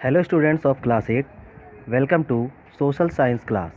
Hello students of class 8, welcome to social science class.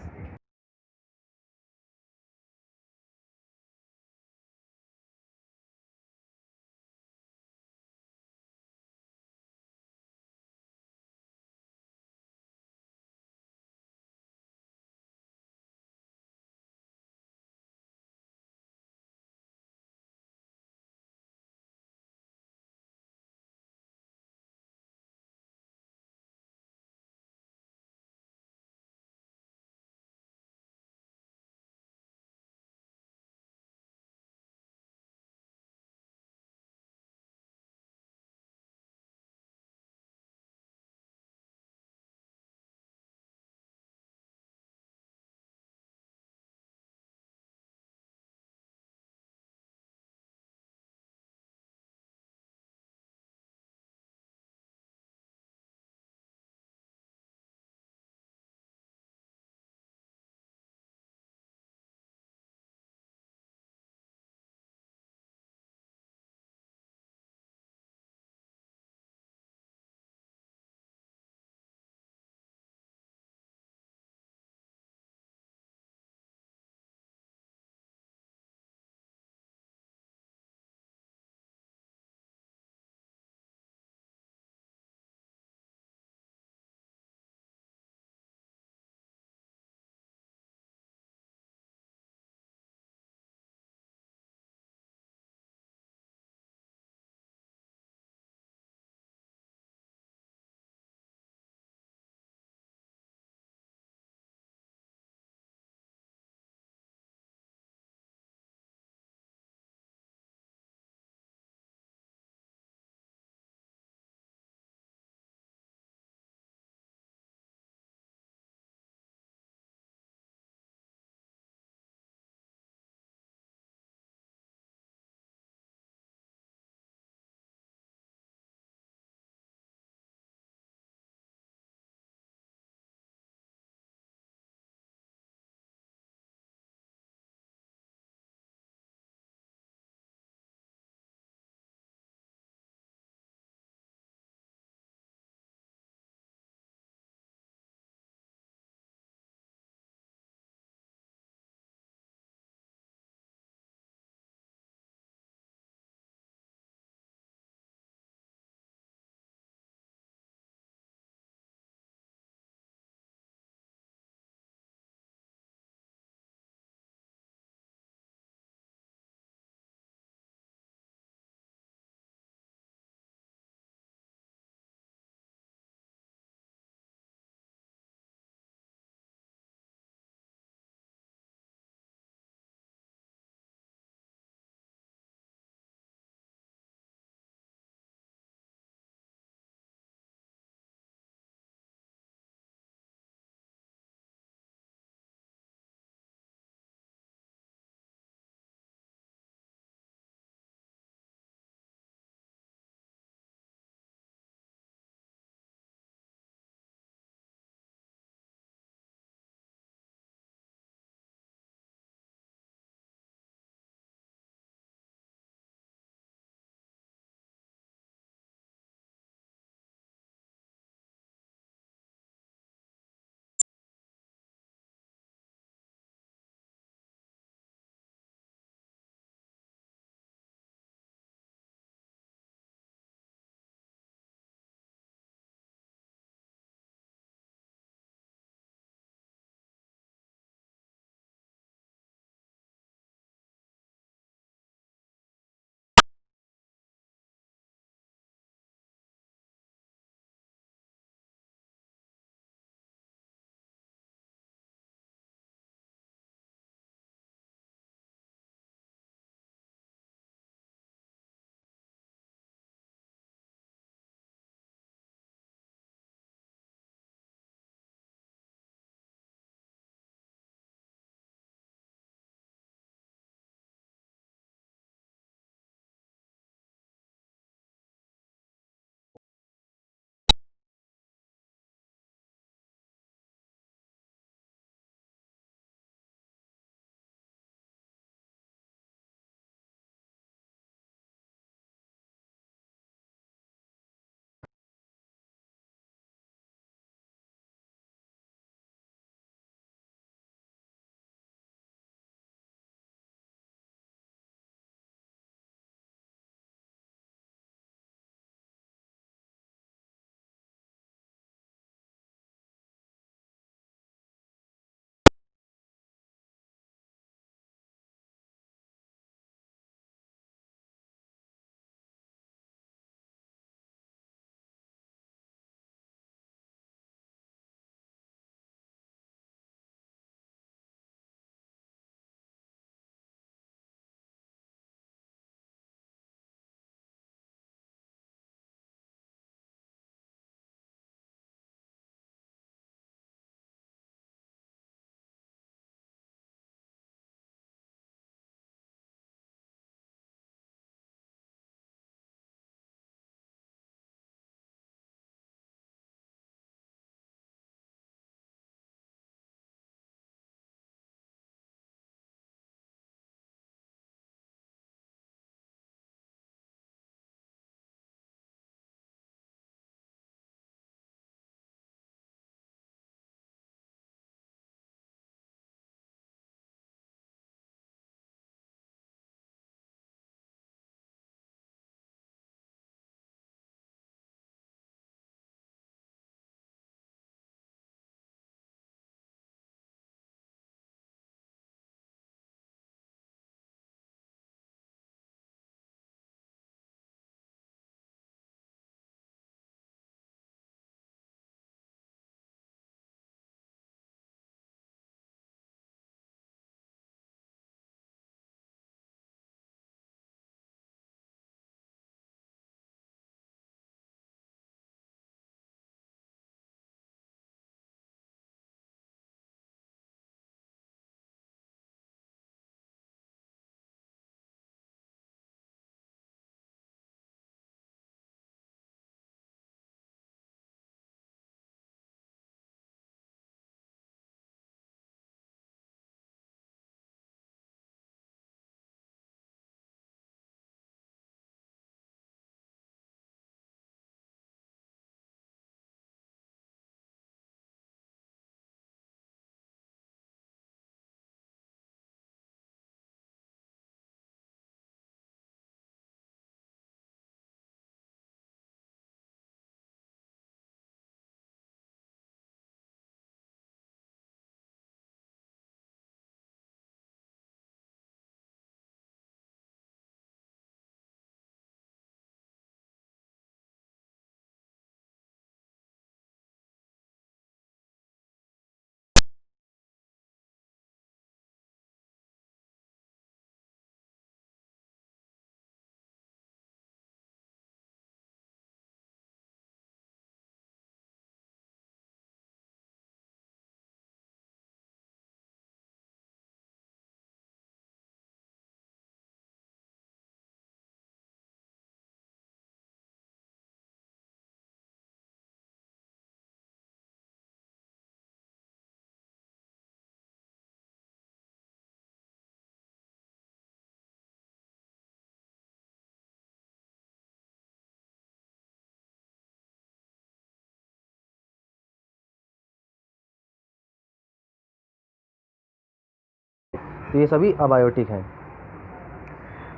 तो ये सभी अबायोटिक हैं।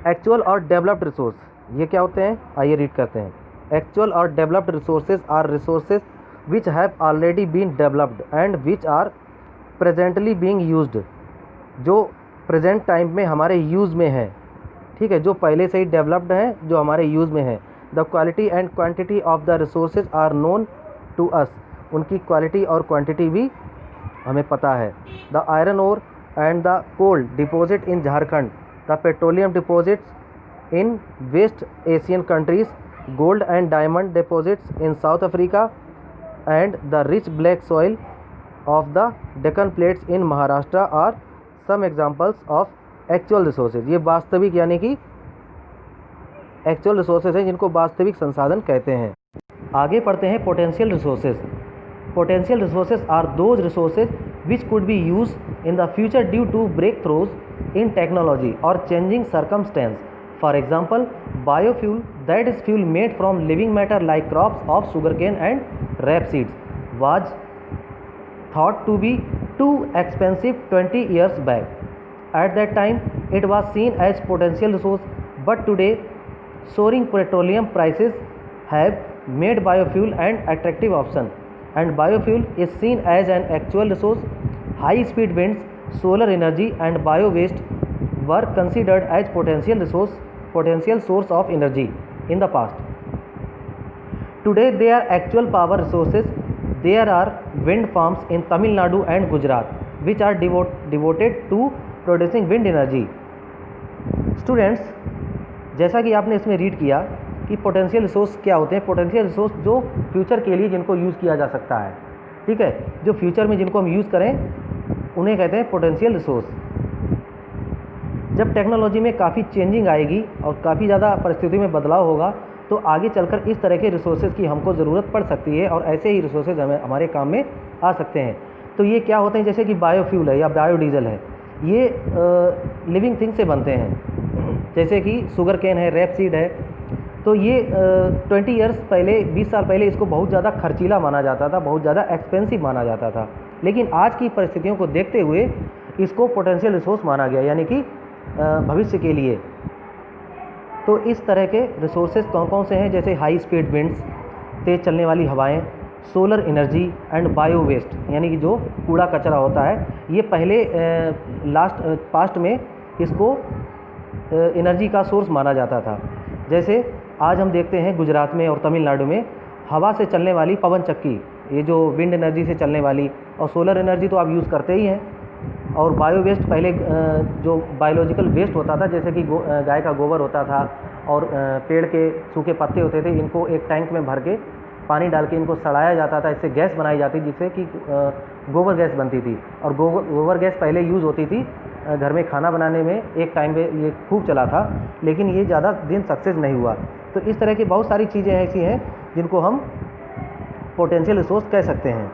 एक्चुअल और डेवलप्ड रिसोर्स ये क्या होते हैं, आइए रीड करते हैं। एक्चुअल और developed resources are resources which have already been developed and which are presently being used, जो प्रेजेंट टाइम में हमारे यूज़ में है, ठीक है, जो पहले से ही डेवलप्ड हैं, जो हमारे यूज़ में है। The quality and quantity of the resources are known to us, उनकी क्वालिटी और क्वांटिटी भी हमें पता है। The iron ore and the coal deposit in Jharkhand, the petroleum deposits in West Asian countries, gold and diamond deposits in South Africa and the rich black soil of the Deccan plates in Maharashtra are some examples of actual resources. ये वास्तविक यानी कि actual resources हैं जिनको वास्तविक संसाधन कहते हैं। आगे पढ़ते हैं potential resources. Potential resources are those resources which could be use in the future due to breakthroughs in technology और changing circumstances. For example biofuel, that is fuel made from living matter like crops of sugarcane and rapeseeds, was thought to be too expensive 20 years back. At that time, it was seen as potential resource, but today, soaring petroleum prices have made biofuel an attractive option, and biofuel is seen as an actual resource. High-speed winds, solar energy, and bio-waste were considered as potential source of energy in the past. Today, they are actual power resources. There are wind farms in Tamil Nadu and Gujarat which are devoted to producing wind energy. Students, जैसा कि आपने इसमें read किया कि potential resource क्या होते हैं। Potential resource जो फ्यूचर के लिए जिनको यूज़ किया जा सकता है, ठीक है, जो फ्यूचर में जिनको हम यूज़ करें उन्हें कहते हैं पोटेंशियल रिसोर्स। जब टेक्नोलॉजी में काफ़ी चेंजिंग आएगी और काफ़ी ज़्यादा परिस्थिति में बदलाव होगा तो आगे चलकर इस तरह के रिसोर्सेज की हमको ज़रूरत पड़ सकती है और ऐसे ही रिसोर्सेज हमारे काम में आ सकते हैं। तो ये क्या होते हैं, जैसे कि बायोफ्यूल है या बायोडीजल है, ये लिविंग थिंग से बनते हैं, जैसे कि शुगर केन है, रेपसीड है। तो ये 20 ईयर्स पहले, 20 साल पहले इसको बहुत ज़्यादा खर्चीला माना जाता था, बहुत ज़्यादा एक्सपेंसिव माना जाता था, लेकिन आज की परिस्थितियों को देखते हुए इसको पोटेंशियल रिसोर्स माना गया, यानी कि भविष्य के लिए। तो इस तरह के रिसोर्सेज कौन कौन से हैं, जैसे हाई स्पीड विंड्स, तेज़ चलने वाली हवाएं, solar energy and bio waste, यानी कि जो कूड़ा कचरा होता है, ये पहले पास्ट में इसको एनर्जी का सोर्स माना जाता था। जैसे आज हम देखते हैं गुजरात में और तमिलनाडु में हवा से चलने वाली पवन चक्की, ये जो विंड एनर्जी से चलने वाली, और सोलर एनर्जी तो आप यूज़ करते ही हैं। और बायो वेस्ट, पहले जो बायोलॉजिकल वेस्ट होता था, जैसे कि गाय का गोबर होता था और पेड़ के सूखे पत्ते होते थे, इनको एक टैंक में भर के पानी डाल के इनको सड़ाया जाता था, इससे गैस बनाई जाती जिससे कि गोबर गैस बनती थी। और गोबर गैस पहले यूज़ होती थी घर में खाना बनाने में, एक टाइम पे ये खूब चला था, लेकिन ये ज़्यादा दिन सक्सेस नहीं हुआ। तो इस तरह की बहुत सारी चीज़ें ऐसी हैं जिनको हम पोटेंशियल रिसोर्स कह सकते हैं।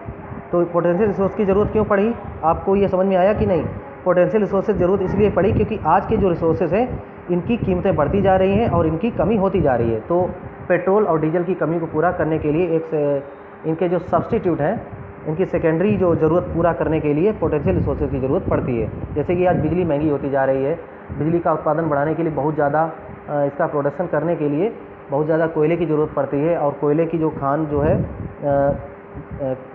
तो पोटेंशियल रिसोर्स की ज़रूरत क्यों पड़ी, आपको ये समझ में आया कि नहीं? पोटेंशियल रिसोर्सेज ज़रूरत इसलिए पड़ी क्योंकि आज के जो रिसोर्सेज हैं इनकी कीमतें बढ़ती जा रही हैं और इनकी कमी होती जा रही है। तो पेट्रोल और डीजल की कमी को पूरा करने के लिए इनके जो सब्स्टिट्यूट हैं, इनकी सेकेंडरी जो ज़रूरत पूरा करने के लिए पोटेंशियल रिसोर्सेज की ज़रूरत पड़ती है। जैसे कि आज बिजली महंगी होती जा रही है, बिजली का उत्पादन बढ़ाने के लिए बहुत ज़्यादा इसका प्रोडक्शन करने के लिए बहुत ज़्यादा कोयले की ज़रूरत पड़ती है, और कोयले की जो खान जो है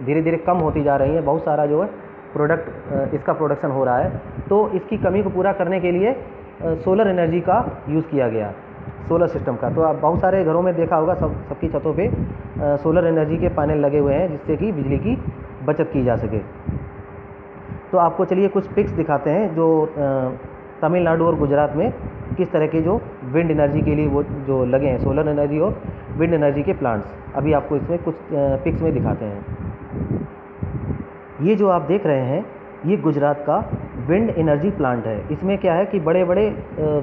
धीरे धीरे कम होती जा रही है। बहुत सारा जो है प्रोडक्ट इसका प्रोडक्शन हो रहा है, तो इसकी कमी को पूरा करने के लिए सोलर एनर्जी का यूज़ किया गया, सोलर सिस्टम का। तो आप बहुत सारे घरों में देखा होगा, सबकी छतों पे सोलर एनर्जी के पैनल लगे हुए हैं जिससे कि बिजली की बचत की जा सके। तो आपको चलिए कुछ पिक्स दिखाते हैं जो तमिलनाडु और गुजरात में किस तरह के जो विंड एनर्जी के लिए वो जो लगे हैं, सोलर एनर्जी और विंड एनर्जी के प्लांट्स। अभी आपको इसमें कुछ पिक्स में दिखाते हैं। ये जो आप देख रहे हैं ये गुजरात का विंड एनर्जी प्लांट है। इसमें क्या है कि बड़े बड़े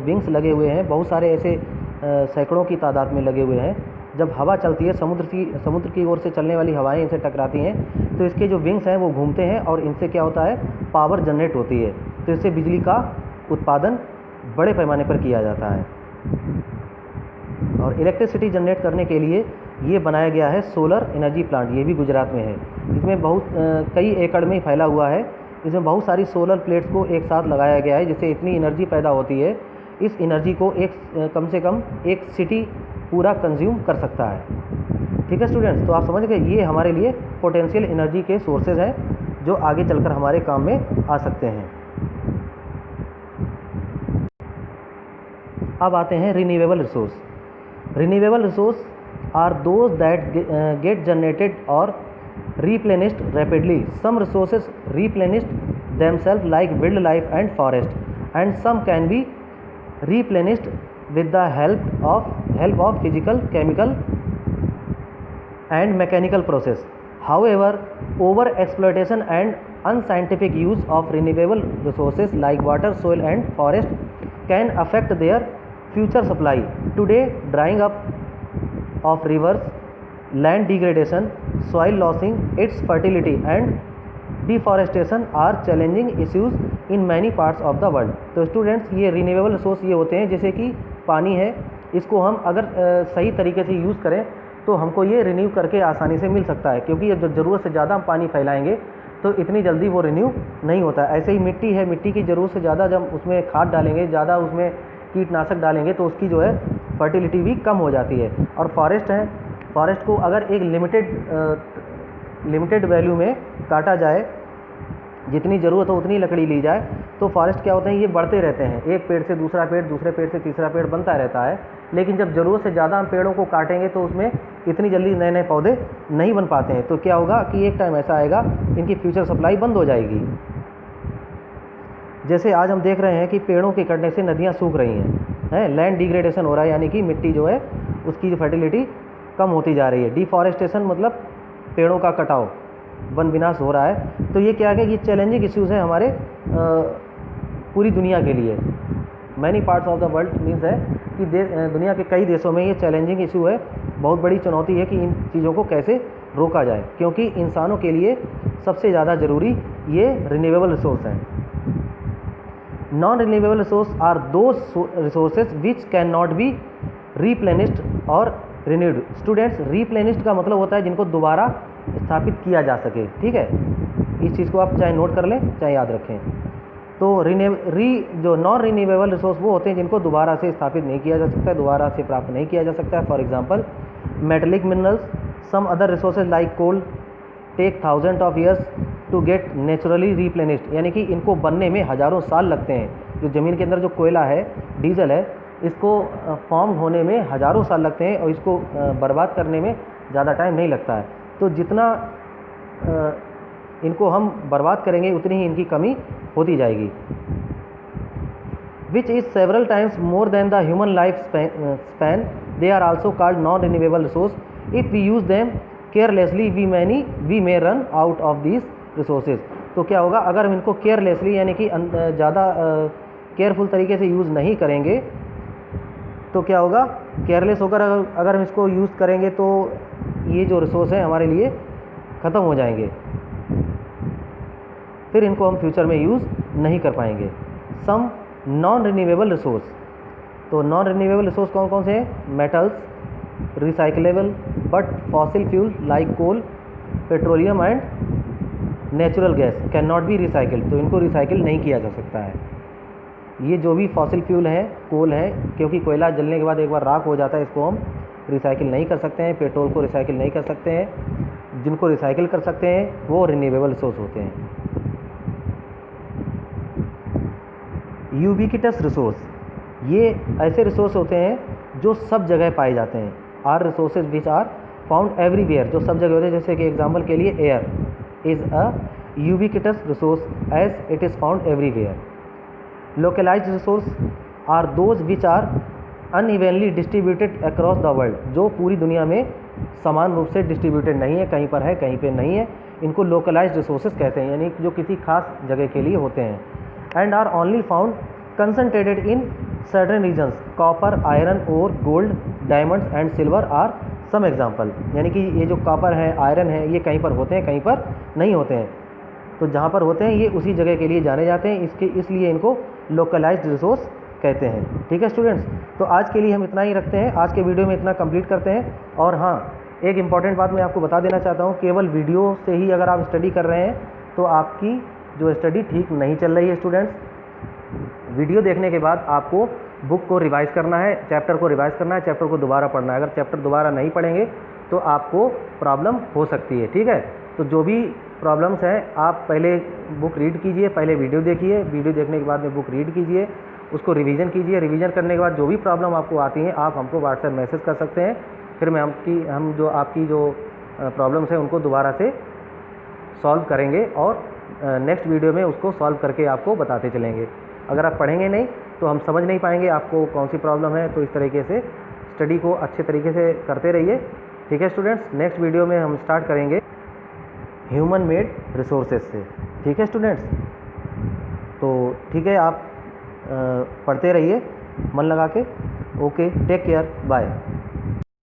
विंग्स लगे हुए हैं, बहुत सारे ऐसे सैकड़ों की तादाद में लगे हुए हैं। जब हवा चलती है, समुद्र की ओर से चलने वाली हवाएं इनसे टकराती हैं, तो इसके जो विंग्स हैं वो घूमते हैं और इनसे क्या होता है, पावर जनरेट होती है। तो इससे बिजली का उत्पादन बड़े पैमाने पर किया जाता है। और इलेक्ट्रिसिटी जनरेट करने के लिए ये बनाया गया है सोलर एनर्जी प्लांट, ये भी गुजरात में है। इसमें बहुत कई एकड़ में फैला हुआ है इसमें बहुत सारी सोलर प्लेट्स को एक साथ लगाया गया है, जिससे इतनी एनर्जी पैदा होती है। इस एनर्जी को कम से कम एक सिटी पूरा कंज्यूम कर सकता है। ठीक है स्टूडेंट्स, तो आप समझ गए, ये हमारे लिए पोटेंशियल एनर्जी के सोर्सेज हैं जो आगे चलकर हमारे काम में आ सकते हैं। अब आते हैं renewable resource. Renewable resource are those that get generated और replenished rapidly. Some resources replenished themselves like wildlife and forest, and some can be replenished with the help of physical, chemical and mechanical process. However, over exploitation and unscientific use of renewable resources like water, soil and forest can affect their future supply. Today, drying up of rivers, land degradation, soil losing its fertility and deforestation are challenging issues in many parts of the world. तो students, ये renewable resource ये होते हैं, जैसे कि पानी है, इसको हम अगर सही तरीके से यूज़ करें तो हमको ये रिन्यू करके आसानी से मिल सकता है, क्योंकि जब ज़रूरत से ज़्यादा हम पानी फैलाएंगे तो इतनी जल्दी वो रिन्यू नहीं होता है। ऐसे ही मिट्टी है, मिट्टी की ज़रूरत से ज़्यादा जब उसमें खाद डालेंगे, ज़्यादा उसमें कीटनाशक डालेंगे तो उसकी जो है फर्टिलिटी भी कम हो जाती है। और फॉरेस्ट है, फॉरेस्ट को अगर एक लिमिटेड वैल्यू में काटा जाए, जितनी ज़रूरत हो उतनी लकड़ी ली जाए, तो फॉरेस्ट क्या होते हैं, ये बढ़ते रहते हैं, एक पेड़ से दूसरा पेड़, दूसरे पेड़ से तीसरा पेड़ बनता रहता है। लेकिन जब ज़रूरत से ज़्यादा हम पेड़ों को काटेंगे तो उसमें इतनी जल्दी नए नए पौधे नहीं बन पाते हैं। तो क्या होगा कि एक टाइम ऐसा आएगा इनकी फ्यूचर सप्लाई बंद हो जाएगी। जैसे आज हम देख रहे हैं कि पेड़ों के कटने से नदियाँ सूख रही हैं, लैंड डिग्रेडेशन हो रहा है, यानी कि मिट्टी जो है उसकी जो फर्टिलिटी कम होती जा रही है। डिफॉरेस्टेशन मतलब पेड़ों का कटाव, वन विनाश हो रहा है। तो ये क्या है कि ये चैलेंजिंग इश्यूज़ हैं हमारे पूरी दुनिया के लिए। Many parts of the world means है कि दुनिया के कई देशों में ये चैलेंजिंग इशू है, बहुत बड़ी चुनौती है कि इन चीज़ों को कैसे रोका जाए, क्योंकि इंसानों के लिए सबसे ज़्यादा ज़रूरी ये रिन्यूएबल रिसोर्स हैं। Non renewable resource are those resources which can not be replenished और रिन्यूड। स्टूडेंट्स, रिप्लेनिश्ड का मतलब होता है जिनको दोबारा स्थापित किया जा सके। ठीक है, इस चीज़ को आप चाहे नोट कर लें चाहे याद रखें। तो जो नॉन रिन्यूएबल रिसोर्स वो होते हैं जिनको दोबारा से स्थापित नहीं किया जा सकता है, दोबारा से प्राप्त नहीं किया जा सकता है। For example metallic minerals, some other resources like coal take thousand of years to get naturally replenished, यानी कि इनको बनने में हज़ारों साल लगते हैं। जो ज़मीन के अंदर जो कोयला है, डीजल है, इसको फॉर्म होने में हज़ारों साल लगते हैं और इसको बर्बाद करने में ज़्यादा टाइम नहीं लगता है। तो जितना इनको हम बर्बाद करेंगे उतनी ही इनकी कमी होती जाएगी। Which is several times more than the human life span, they are also called non renewable resource. If we use them carelessly we may run out of these resources. तो क्या होगा, अगर हम इनको केयरलेसली यानी कि ज़्यादा केयरफुल तरीके से यूज़ नहीं करेंगे तो क्या होगा, केयरलेस होकर अगर हम इसको यूज़ करेंगे तो ये जो रिसोर्स हैं हमारे लिए ख़त्म हो जाएंगे, फिर इनको हम फ्यूचर में यूज़ नहीं कर पाएंगे। सम नॉन रिन्यूएबल रिसोर्स, तो नॉन रिन्यूएबल रिसोर्स कौन कौन से हैं? Metals, recyclable but fossil fuel like coal, petroleum and natural gas can not be recycled. तो इनको रिसाइकिल नहीं किया जा सकता है। ये जो भी फॉसिल फ्यूल है, कोल है, क्योंकि कोयला जलने के बाद एक बार राख हो जाता है, इसको हम रिसाइकिल नहीं कर सकते हैं। पेट्रोल को रिसाइकिल नहीं कर सकते हैं। जिनको रिसाइकिल कर सकते हैं वो रिन्यूएबल रिसोर्स होते हैं। यूबिक्विटस रिसोर्स, ये ऐसे रिसोर्स होते हैं जो सब जगह पाए जाते हैं। Are resources which are found everywhere, जो सब जगह होते हैं। जैसे कि एग्जांपल के लिए air is a ubiquitous resource as it is found everywhere. Localized resource are those which are unevenly distributed across the world, जो पूरी दुनिया में समान रूप से डिस्ट्रीब्यूटेड नहीं है, कहीं पर है कहीं पर नहीं है, इनको लोकलाइज्ड रिसोर्सेज कहते हैं, यानी जो किसी खास जगह के लिए होते हैं। And are only found concentrated in certain regions, copper, iron, और gold, diamonds and silver are some example. यानी कि ये जो कॉपर है, आयरन है, ये कहीं पर होते हैं कहीं पर नहीं होते हैं। तो जहाँ पर होते हैं ये उसी जगह के लिए जाने जाते हैं, इसलिए इनको लोकलाइज्ड रिसोर्स कहते हैं। ठीक है स्टूडेंट्स, तो आज के लिए हम इतना ही रखते हैं, आज के वीडियो में इतना कंप्लीट करते हैं। और हाँ, एक इम्पॉर्टेंट बात मैं आपको बता देना चाहता हूँ, केवल वीडियो से ही अगर आप स्टडी कर रहे हैं तो आपकी जो स्टडी ठीक नहीं चल रही है स्टूडेंट्स। वीडियो देखने के बाद आपको बुक को रिवाइज़ करना है, चैप्टर को रिवाइज़ करना है, चैप्टर को दोबारा पढ़ना है। अगर चैप्टर दोबारा नहीं पढ़ेंगे तो आपको प्रॉब्लम हो सकती है, ठीक है। तो जो भी प्रॉब्लम्स हैं आप पहले बुक रीड कीजिए, पहले वीडियो देखिए, वीडियो देखने के बाद में बुक रीड कीजिए, उसको रिवीजन कीजिए। रिवीजन करने के बाद जो भी प्रॉब्लम आपको आती हैं आप हमको व्हाट्सएप मैसेज कर सकते हैं, फिर मैं हम जो आपकी जो प्रॉब्लम्स हैं उनको दोबारा से सॉल्व करेंगे और नेक्स्ट वीडियो में उसको सॉल्व करके आपको बताते चलेंगे। अगर आप पढ़ेंगे नहीं तो हम समझ नहीं पाएंगे आपको कौन सी प्रॉब्लम है। तो इस तरीके से स्टडी को अच्छे तरीके से करते रहिए, ठीक है स्टूडेंट्स। नेक्स्ट वीडियो में हम स्टार्ट करेंगे ह्यूमन मेड रिसोर्सेज से, ठीक है स्टूडेंट्स। तो ठीक है, आप पढ़ते रहिए मन लगा के। Okay, take care, bye.